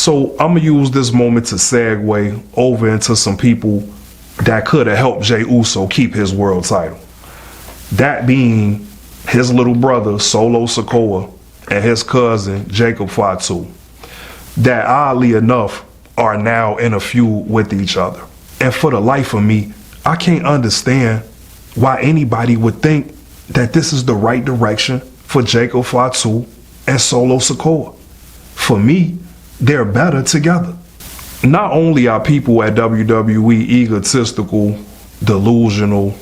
So I'm gonna use this moment to segue over into some people that could have helped Jey Uso keep his world title. That being his little brother, Solo Sikoa, and his cousin, Jacob Fatu, that oddly enough are now in a feud with each other. And for the life of me, I can't understand why anybody would think that this is the right direction for Jacob Fatu and Solo Sikoa. For me, they're better together. Not only are people at WWE egotistical, delusional,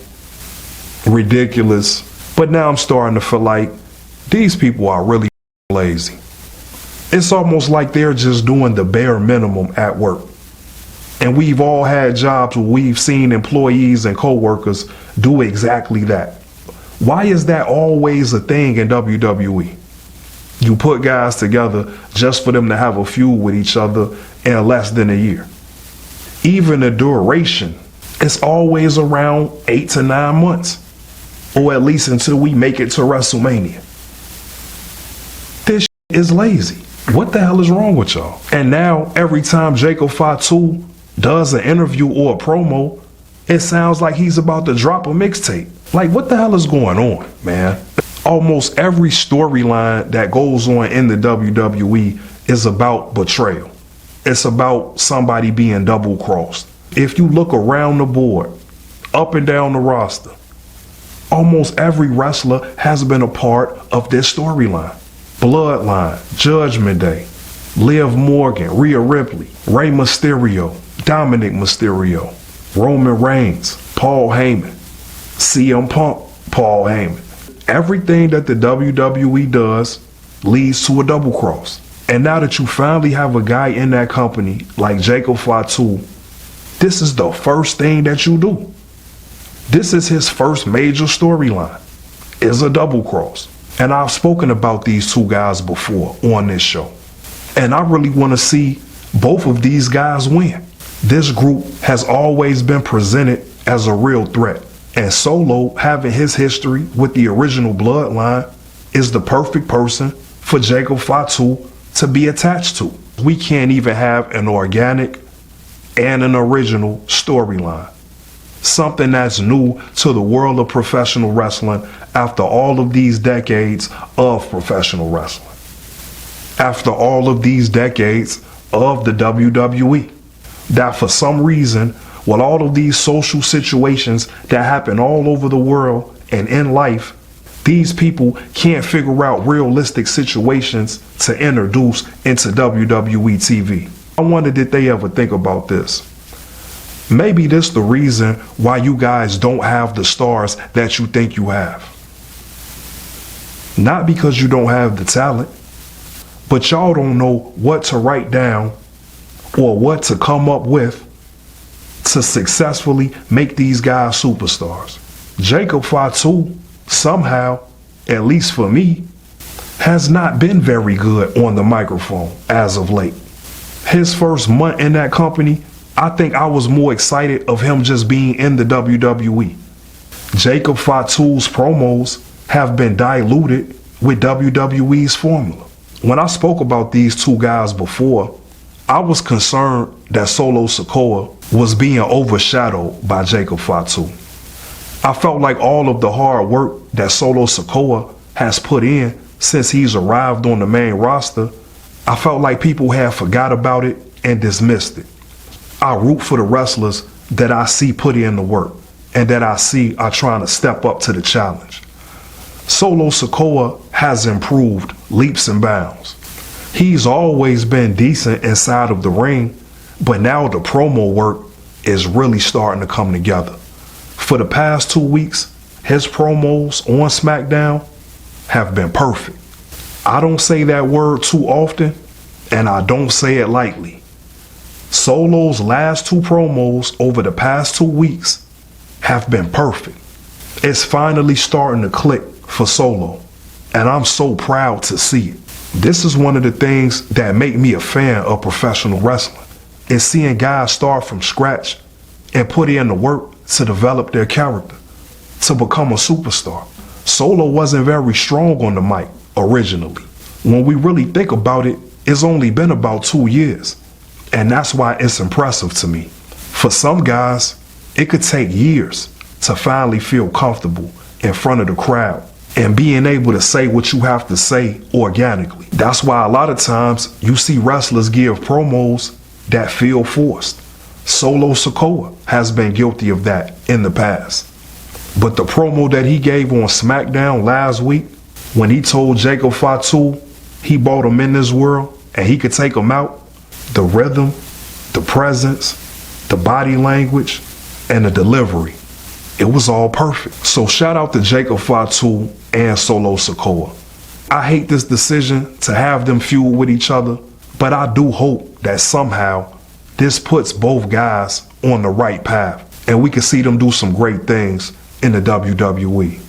ridiculous, but now I'm starting to feel like these people are really lazy. It's almost like they're just doing the bare minimum at work. And we've all had jobs where we've seen employees and coworkers do exactly that. Why is that always a thing in WWE? You put guys together just for them to have a feud with each other in less than a year. Even the duration is always around 8 to 9 months, or at least until we make it to WrestleMania. This is lazy. What the hell is wrong with y'all? And now every time Jacob Fatu does an interview or a promo, it sounds like he's about to drop a mixtape. Like, what the hell is going on, man? Almost every storyline that goes on in the WWE is about betrayal. It's about somebody being double crossed. If you look around the board, up and down the roster, almost every wrestler has been a part of this storyline. Bloodline, Judgment Day, Liv Morgan, Rhea Ripley, Rey Mysterio, Dominic Mysterio, Roman Reigns, Paul Heyman, CM Punk, Paul Heyman. Everything that the WWE does leads to a double cross. And now that you finally have a guy in that company like Jacob Fatu, this is the first thing that you do. This is his first major storyline, is a double cross. And I've spoken about these two guys before on this show. And I really want to see both of these guys win. This group has always been presented as a real threat. And Solo, having his history with the original bloodline, is the perfect person for Jacob Fatu to be attached to. We can't even have an organic and an original storyline. Something that's new to the world of professional wrestling after all of these decades of professional wrestling. After all of these decades of the WWE. That for some reason, with all of these social situations that happen all over the world and in life, these people can't figure out realistic situations to introduce into WWE TV. I wonder, did they ever think about this? Maybe this the reason why you guys don't have the stars that you think you have. Not because you don't have the talent, but y'all don't know what to write down or what to come up with to successfully make these guys superstars. Jacob Fatu, somehow, at least for me, has not been very good on the microphone as of late. His first month in that company, I think I was more excited of him just being in the WWE. Jacob Fatu's promos have been diluted with WWE's formula. When I spoke about these two guys before, I was concerned that Solo Sikoa was being overshadowed by Jacob Fatu. I felt like all of the hard work that Solo Sikoa has put in since he's arrived on the main roster, I felt like people had forgot about it and dismissed it. I root for the wrestlers that I see put in the work and that I see are trying to step up to the challenge. Solo Sikoa has improved leaps and bounds. He's always been decent inside of the ring, but now the promo work is really starting to come together. For the past 2 weeks, his promos on SmackDown have been perfect. I don't say that word too often, and I don't say it lightly. Solo's last 2 promos over the past 2 weeks have been perfect. It's finally starting to click for Solo, and I'm so proud to see it. This is one of the things that make me a fan of professional wrestling, is seeing guys start from scratch and put in the work to develop their character, to become a superstar. Solo wasn't very strong on the mic originally. When we really think about it, it's only been about 2 years. And that's why it's impressive to me. For some guys, it could take years to finally feel comfortable in front of the crowd and being able to say what you have to say organically. That's why a lot of times you see wrestlers give promos that feel forced. Solo Sikoa has been guilty of that in the past. But the promo that he gave on SmackDown last week, when he told Jacob Fatu he brought him in this world and he could take him out, the rhythm, the presence, the body language, and the delivery, it was all perfect. So shout out to Jacob Fatu and Solo Sikoa. I hate this decision to have them feud with each other, but I do hope that somehow this puts both guys on the right path and we can see them do some great things in the WWE.